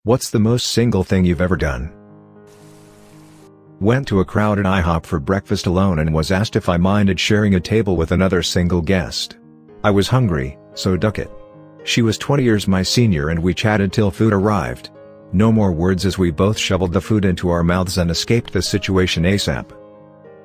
What's the most single thing you've ever done? Went to a crowded IHOP for breakfast alone and was asked if I minded sharing a table with another single guest. I was hungry, so duck it. She was 20 years my senior and we chatted till food arrived. No more words as we both shoveled the food into our mouths and escaped the situation ASAP.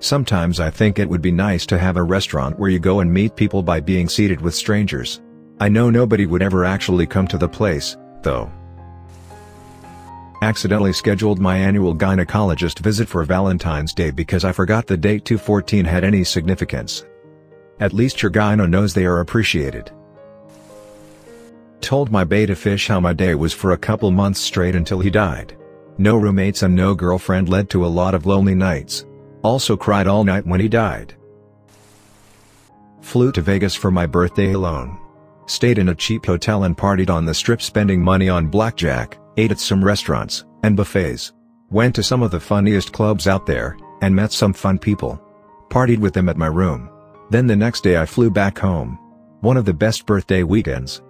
Sometimes I think it would be nice to have a restaurant where you go and meet people by being seated with strangers. I know nobody would ever actually come to the place, though. Accidentally scheduled my annual gynecologist visit for Valentine's Day because I forgot the date 2/14 had any significance. At least your gyno knows they are appreciated. Told my beta fish how my day was for a couple months straight until he died. No roommates and no girlfriend led to a lot of lonely nights. Also cried all night when he died. Flew to Vegas for my birthday alone. Stayed in a cheap hotel and partied on the strip spending money on blackjack, ate at some restaurants, and buffets. Went to some of the funniest clubs out there, and met some fun people. Partied with them at my room. Then the next day I flew back home. One of the best birthday weekends.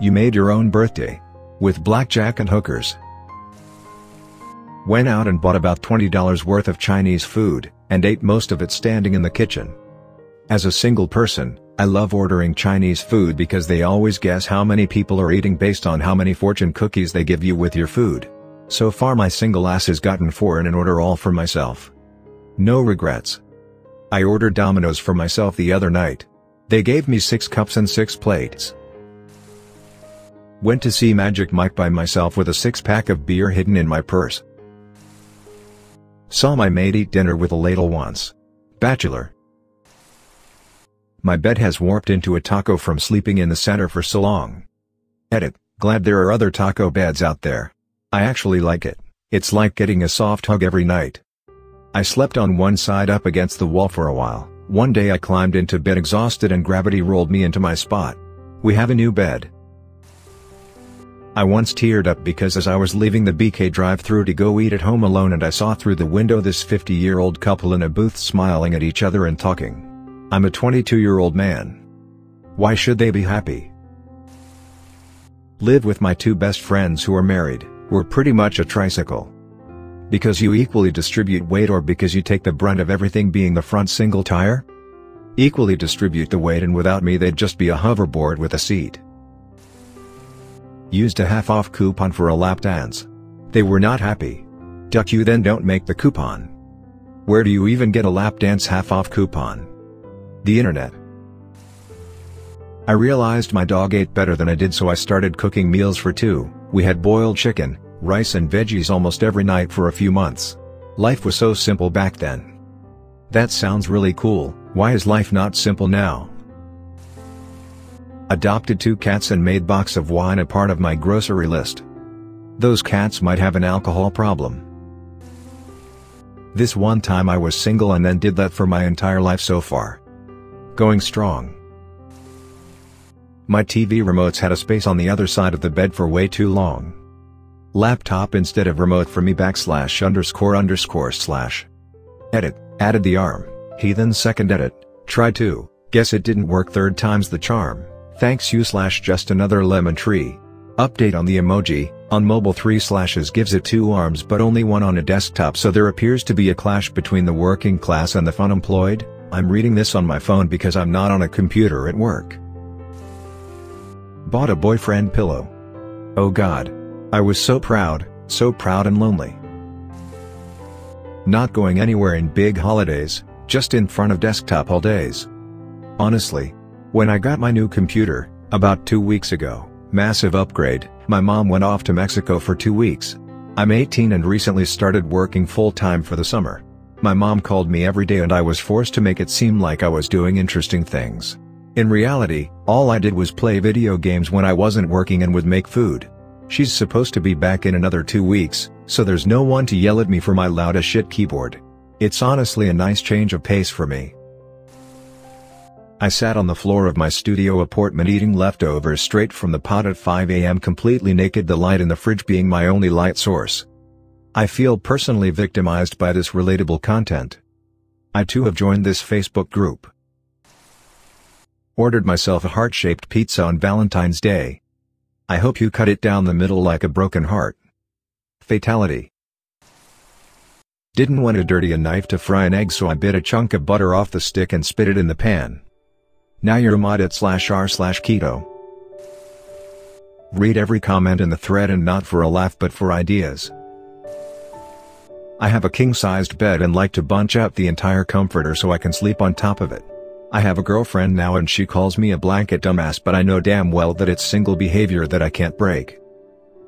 You made your own birthday. With blackjack and hookers. Went out and bought about $20 worth of Chinese food, and ate most of it standing in the kitchen. As a single person, I love ordering Chinese food because they always guess how many people are eating based on how many fortune cookies they give you with your food. So far my single ass has gotten 4 in an order all for myself. No regrets. I ordered Domino's for myself the other night. They gave me 6 cups and 6 plates. Went to see Magic Mike by myself with a 6-pack of beer hidden in my purse. Saw my mate eat dinner with a ladle once. Bachelor. My bed has warped into a taco from sleeping in the center for so long. Edit, glad there are other taco beds out there. I actually like it, it's like getting a soft hug every night. I slept on one side up against the wall for a while. One day I climbed into bed exhausted and gravity rolled me into my spot. We have a new bed. I once teared up because as I was leaving the BK drive-thru to go eat at home alone and I saw through the window this 50-year-old couple in a booth smiling at each other and talking. I'm a 22-year-old man. Why should they be happy? Live with my 2 best friends who are married. We're pretty much a tricycle. Because you equally distribute weight or because you take the brunt of everything being the front single tire? Equally distribute the weight and without me they'd just be a hoverboard with a seat. Used a half-off coupon for a lap dance. They were not happy. Duck you then don't make the coupon. Where do you even get a lap dance half-off coupon? The internet. I realized my dog ate better than I did so I started cooking meals for 2. We had boiled chicken, rice and veggies almost every night for a few months. Life was so simple back then. That sounds really cool, why is life not simple now? Adopted 2 cats and made box of wine a part of my grocery list. Those cats might have an alcohol problem. This one time I was single and then did that for my entire life so far. Going strong. My TV remotes had a space on the other side of the bed for way too long. Laptop instead of remote for me /__/. Edit, added the arm, heathen second edit, try to, guess it didn't work third time's the charm, thanks you / just another lemon tree. Update on the emoji, on mobile 3 slashes gives it 2 arms but only 1 on a desktop so there appears to be a clash between the working class and the unemployed. I'm reading this on my phone because I'm not on a computer at work. Bought a boyfriend pillow. Oh God. I was so proud and lonely. Not going anywhere in big holidays, just in front of desktop all days. Honestly. When I got my new computer, about 2 weeks ago, massive upgrade, my mom went off to Mexico for 2 weeks. I'm 18 and recently started working full-time for the summer. My mom called me every day and I was forced to make it seem like I was doing interesting things. In reality, all I did was play video games when I wasn't working and would make food. She's supposed to be back in another 2 weeks, so there's no one to yell at me for my loud as shit keyboard. It's honestly a nice change of pace for me. I sat on the floor of my studio apartment eating leftovers straight from the pot at 5 a.m. completely naked, the light in the fridge being my only light source. I feel personally victimized by this relatable content. I too have joined this Facebook group. Ordered myself a heart-shaped pizza on Valentine's Day. I hope you cut it down the middle like a broken heart. Fatality. Didn't want to dirty a knife to fry an egg, so I bit a chunk of butter off the stick and spit it in the pan. Now you're mod@r/keto. Read every comment in the thread, and not for a laugh but for ideas. I have a king-sized bed and like to bunch up the entire comforter so I can sleep on top of it. I have a girlfriend now and she calls me a blanket dumbass, but I know damn well that it's single behavior that I can't break.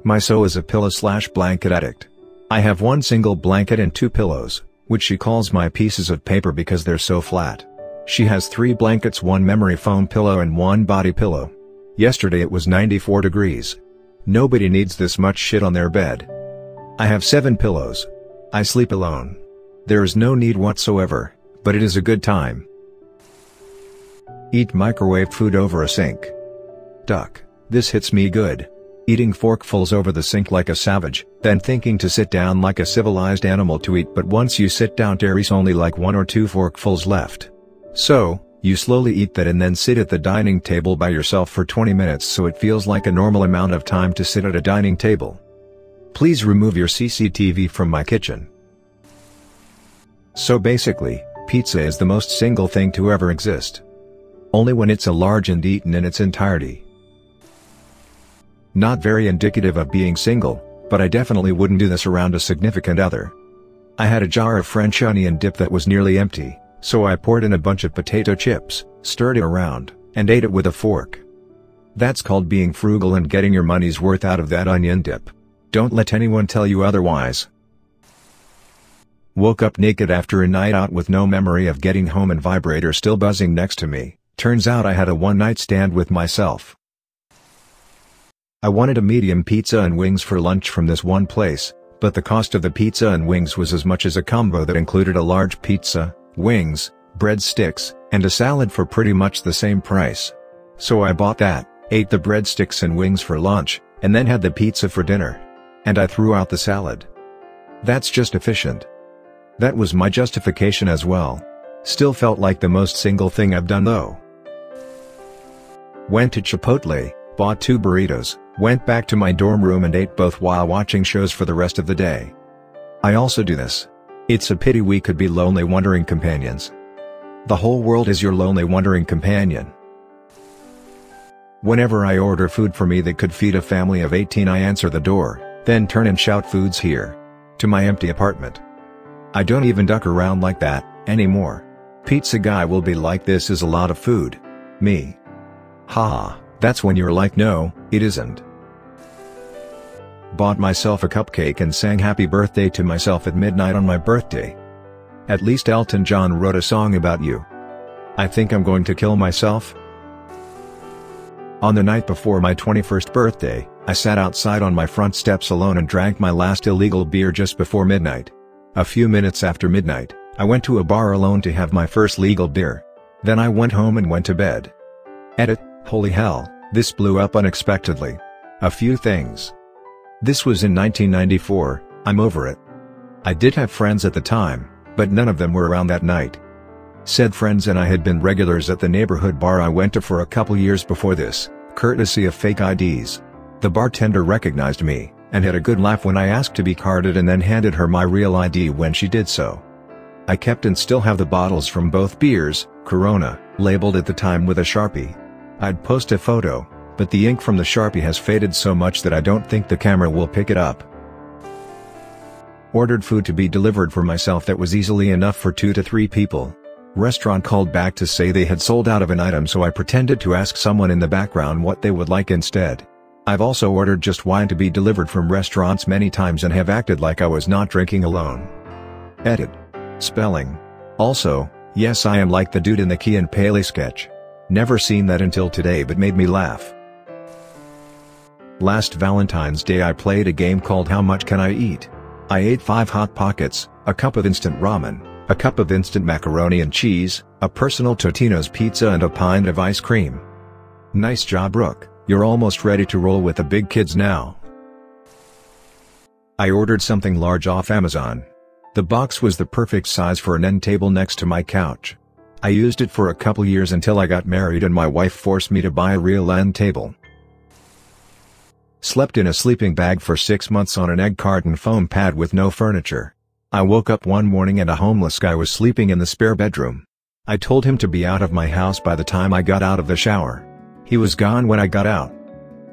My so is a pillow/blanket addict. I have one single blanket and 2 pillows, which she calls my pieces of paper because they're so flat. She has 3 blankets, 1 memory foam pillow and 1 body pillow. Yesterday it was 94 degrees. Nobody needs this much shit on their bed. I have 7 pillows. I sleep alone. There is no need whatsoever, but it is a good time. Eat microwaved food over a sink. Duck, this hits me good. Eating forkfuls over the sink like a savage, then thinking to sit down like a civilized animal to eat, but once you sit down there is only like 1 or 2 forkfuls left. So, you slowly eat that and then sit at the dining table by yourself for 20 minutes so it feels like a normal amount of time to sit at a dining table. Please remove your CCTV from my kitchen. So basically, pizza is the most single thing to ever exist. Only when it's a large and eaten in its entirety. Not very indicative of being single, but I definitely wouldn't do this around a significant other. I had a jar of French onion dip that was nearly empty, so I poured in a bunch of potato chips, stirred it around, and ate it with a fork. That's called being frugal and getting your money's worth out of that onion dip. Don't let anyone tell you otherwise. Woke up naked after a night out with no memory of getting home and vibrator still buzzing next to me. Turns out I had a one-night stand with myself. I wanted a medium pizza and wings for lunch from this one place, but the cost of the pizza and wings was as much as a combo that included a large pizza, wings, breadsticks, and a salad for pretty much the same price. So I bought that, ate the breadsticks and wings for lunch, and then had the pizza for dinner. And I threw out the salad. That's just efficient. That was my justification as well. Still felt like the most single thing I've done though. Went to Chipotle, bought 2 burritos, went back to my dorm room and ate both while watching shows for the rest of the day. I also do this. It's a pity we could be lonely wandering companions. The whole world is your lonely wandering companion. Whenever I order food for me that could feed a family of 18, I answer the door, then turn and shout "Food's here!" to my empty apartment. I don't even duck around like that anymore. Pizza guy will be like, "This is a lot of food." Me. Ha, that's when you're like, "No, it isn't." Bought myself a cupcake and sang happy birthday to myself at midnight on my birthday. At least Elton John wrote a song about you. I think I'm going to kill myself. On the night before my 21st birthday, I sat outside on my front steps alone and drank my last illegal beer just before midnight. A few minutes after midnight, I went to a bar alone to have my first legal beer. Then I went home and went to bed. Edit, holy hell, this blew up unexpectedly. A few things. This was in 1994, I'm over it. I did have friends at the time, but none of them were around that night. Said friends and I had been regulars at the neighborhood bar I went to for a couple years before this, courtesy of fake IDs. The bartender recognized me, and had a good laugh when I asked to be carded and then handed her my real ID when she did so. I kept and still have the bottles from both beers, Corona, labeled at the time with a Sharpie. I'd post a photo, but the ink from the Sharpie has faded so much that I don't think the camera will pick it up. Ordered food to be delivered for myself that was easily enough for 2 to 3 people. Restaurant called back to say they had sold out of an item, so I pretended to ask someone in the background what they would like instead. I've also ordered just wine to be delivered from restaurants many times and have acted like I was not drinking alone. Edit. Spelling. Also, yes, I am like the dude in the Key and Peele sketch. Never seen that until today, but made me laugh. Last Valentine's Day I played a game called How Much Can I Eat? I ate 5 Hot Pockets, a cup of instant ramen, a cup of instant macaroni and cheese, a personal Totino's pizza and a pint of ice cream. Nice job, Brooke, you're almost ready to roll with the big kids now. I ordered something large off Amazon. The box was the perfect size for an end table next to my couch. I used it for a couple years until I got married and my wife forced me to buy a real end table. Slept in a sleeping bag for 6 months on an egg carton foam pad with no furniture. I woke up one morning and a homeless guy was sleeping in the spare bedroom. I told him to be out of my house by the time I got out of the shower. He was gone when I got out.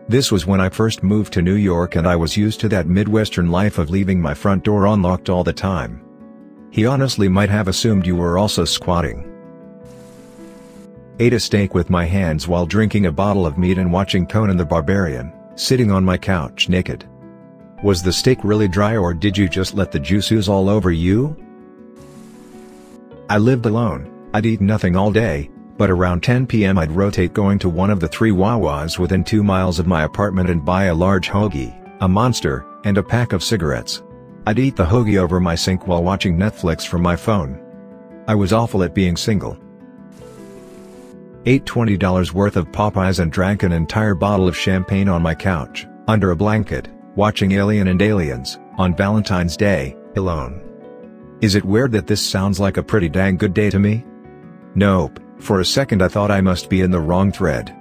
This was when I first moved to New York and I was used to that Midwestern life of leaving my front door unlocked all the time. He honestly might have assumed you were also squatting. Ate a steak with my hands while drinking a bottle of meat and watching Conan the Barbarian, sitting on my couch naked. Was the steak really dry or did you just let the juice ooze all over you? I lived alone. I'd eat nothing all day, but around 10 p.m. I'd rotate going to one of the 3 Wawas within 2 miles of my apartment and buy a large hoagie, a Monster, and a pack of cigarettes. I'd eat the hoagie over my sink while watching Netflix from my phone. I was awful at being single. Ate $20 worth of Popeyes and drank an entire bottle of champagne on my couch, under a blanket, watching Alien and Aliens, on Valentine's Day, alone. Is it weird that this sounds like a pretty dang good day to me? Nope, for a second I thought I must be in the wrong thread.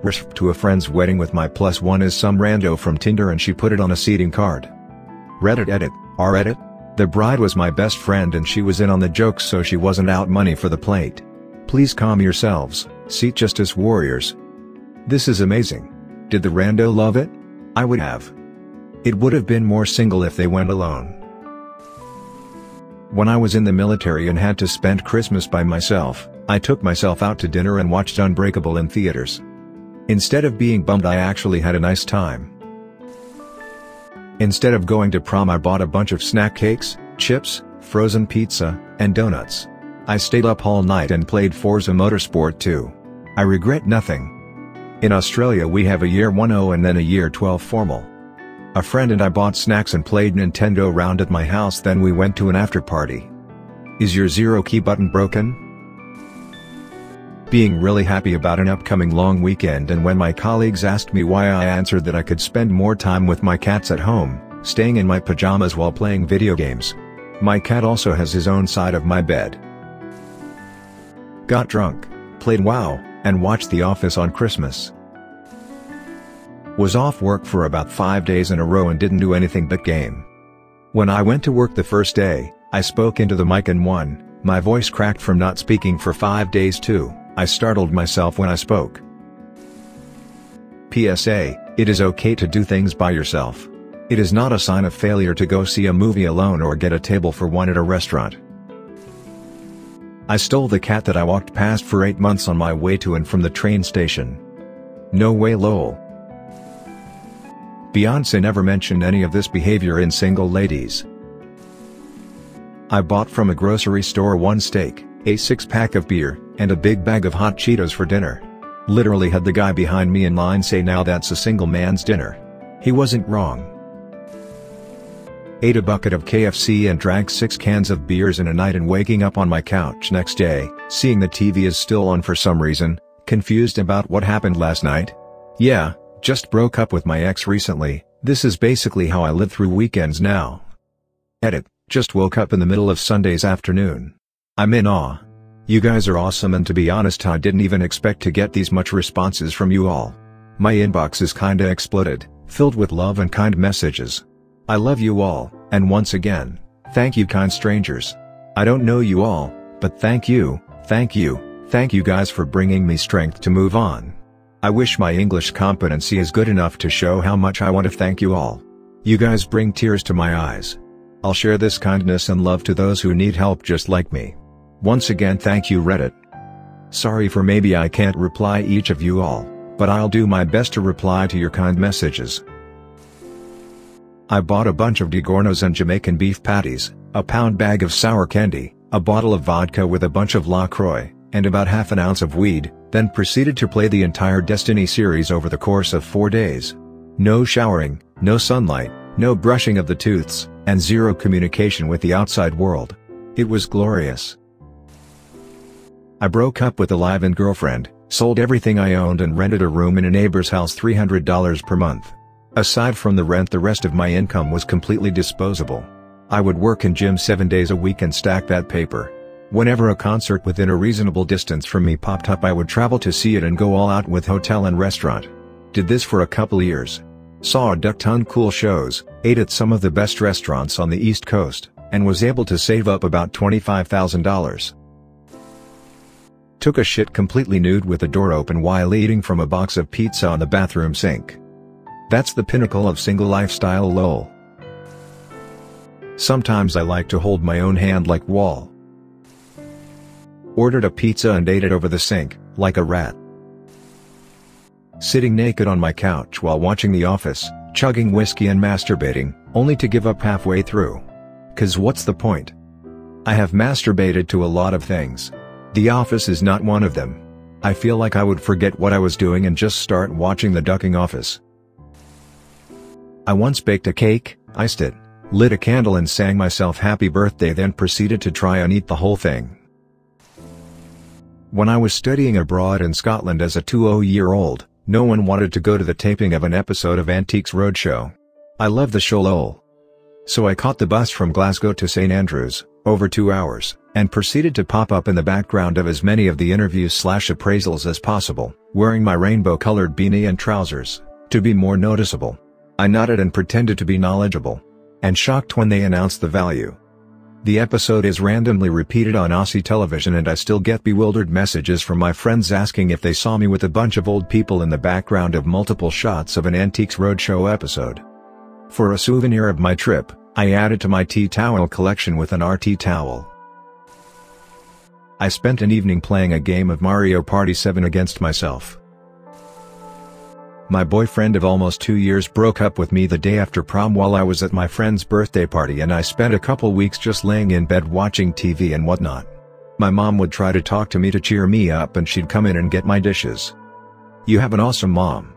Risked to a friend's wedding with my +1 is some rando from Tinder and she put it on a seating card. Reddit edit, r-edit? The bride was my best friend and she was in on the jokes so she wasn't out money for the plate. Please calm yourselves, seat justice warriors. This is amazing. Did the rando love it? I would have. It would have been more single if they went alone. When I was in the military and had to spend Christmas by myself, I took myself out to dinner and watched Unbreakable in theaters. Instead of being bummed, I actually had a nice time. Instead of going to prom, I bought a bunch of snack cakes, chips, frozen pizza, and donuts. I stayed up all night and played Forza Motorsport 2. I regret nothing. In Australia we have a year 10 and then a year 12 formal. A friend and I bought snacks and played Nintendo round at my house, then we went to an after party. Is your zero key button broken? Being really happy about an upcoming long weekend, and when my colleagues asked me why, I answered that I could spend more time with my cats at home, staying in my pajamas while playing video games. My cat also has his own side of my bed. Got drunk, played WoW, and watched The Office on Christmas. Was off work for about 5 days in a row and didn't do anything but game. When I went to work the first day, I spoke into the mic and 1, my voice cracked from not speaking for 5 days. 2, I startled myself when I spoke. PSA, it is okay to do things by yourself. It is not a sign of failure to go see a movie alone or get a table for one at a restaurant. I stole the cat that I walked past for 8 months on my way to and from the train station. No way lol. Beyonce never mentioned any of this behavior in Single Ladies. I bought from a grocery store 1 steak, a 6-pack of beer, and a big bag of hot Cheetos for dinner. Literally had the guy behind me in line say, "Now that's a single man's dinner." He wasn't wrong. Ate a bucket of KFC and drank 6 cans of beers in a night, and waking up on my couch next day, seeing the TV is still on for some reason, confused about what happened last night. Yeah. Just broke up with my ex recently. This is basically how I live through weekends now. Edit, just woke up in the middle of Sunday's afternoon. I'm in awe. You guys are awesome, and to be honest, I didn't even expect to get these much responses from you all. My inbox is kinda exploded, filled with love and kind messages. I love you all, and once again, thank you, kind strangers. I don't know you all, but thank you guys for bringing me strength to move on. I wish my English competency is good enough to show how much I want to thank you all. You guys bring tears to my eyes. I'll share this kindness and love to those who need help just like me. Once again, thank you, Reddit. Sorry for maybe I can't reply each of you all, but I'll do my best to reply to your kind messages. I bought a bunch of DiGiorno's and Jamaican beef patties, a pound bag of sour candy, a bottle of vodka with a bunch of LaCroix, and about half an ounce of weed, then proceeded to play the entire Destiny series over the course of 4 days. No showering, no sunlight, no brushing of the tooths, and zero communication with the outside world. It was glorious. I broke up with a live-in girlfriend, sold everything I owned and rented a room in a neighbor's house, $300 per month. Aside from the rent, the rest of my income was completely disposable. I would work in gym 7 days a week and stack that paper. Whenever a concert within a reasonable distance from me popped up, I would travel to see it and go all out with hotel and restaurant. Did this for a couple years. Saw a duck ton cool shows, ate at some of the best restaurants on the East Coast, and was able to save up about $25,000. Took a shit completely nude with the door open while eating from a box of pizza on the bathroom sink. That's the pinnacle of single lifestyle lol. Sometimes I like to hold my own hand like wall. Ordered a pizza and ate it over the sink, like a rat. Sitting naked on my couch while watching The Office, chugging whiskey and masturbating, only to give up halfway through. 'Cause what's the point? I have masturbated to a lot of things. The Office is not one of them. I feel like I would forget what I was doing and just start watching the ducking Office. I once baked a cake, iced it, lit a candle and sang myself happy birthday, then proceeded to try and eat the whole thing. When I was studying abroad in Scotland as a 20-year-old, no one wanted to go to the taping of an episode of Antiques Roadshow. I love the show lol. So I caught the bus from Glasgow to St Andrews, over 2 hours, and proceeded to pop up in the background of as many of the interviews/appraisals as possible, wearing my rainbow-colored beanie and trousers, to be more noticeable. I nodded and pretended to be knowledgeable. And shocked when they announced the value. The episode is randomly repeated on Aussie television and I still get bewildered messages from my friends asking if they saw me with a bunch of old people in the background of multiple shots of an Antiques Roadshow episode. For a souvenir of my trip, I added to my tea towel collection with an RT towel. I spent an evening playing a game of Mario Party 7 against myself. My boyfriend of almost 2 years broke up with me the day after prom while I was at my friend's birthday party, and I spent a couple weeks just laying in bed watching TV and whatnot. My mom would try to talk to me to cheer me up and she'd come in and get my dishes. You have an awesome mom.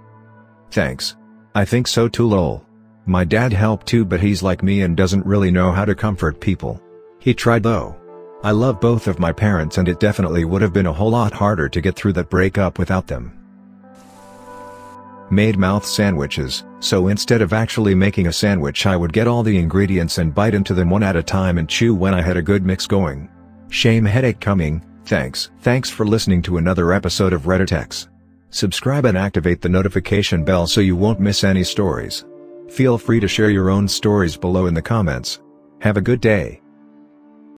Thanks. I think so too lol. My dad helped too, but he's like me and doesn't really know how to comfort people. He tried though. I love both of my parents and it definitely would have been a whole lot harder to get through that breakup without them. Made mouth sandwiches, so instead of actually making a sandwich I would get all the ingredients and bite into them one at a time and chew when I had a good mix going. Shame headache coming, thanks. Thanks for listening to another episode of Reddit X. Subscribe and activate the notification bell so you won't miss any stories. Feel free to share your own stories below in the comments. Have a good day.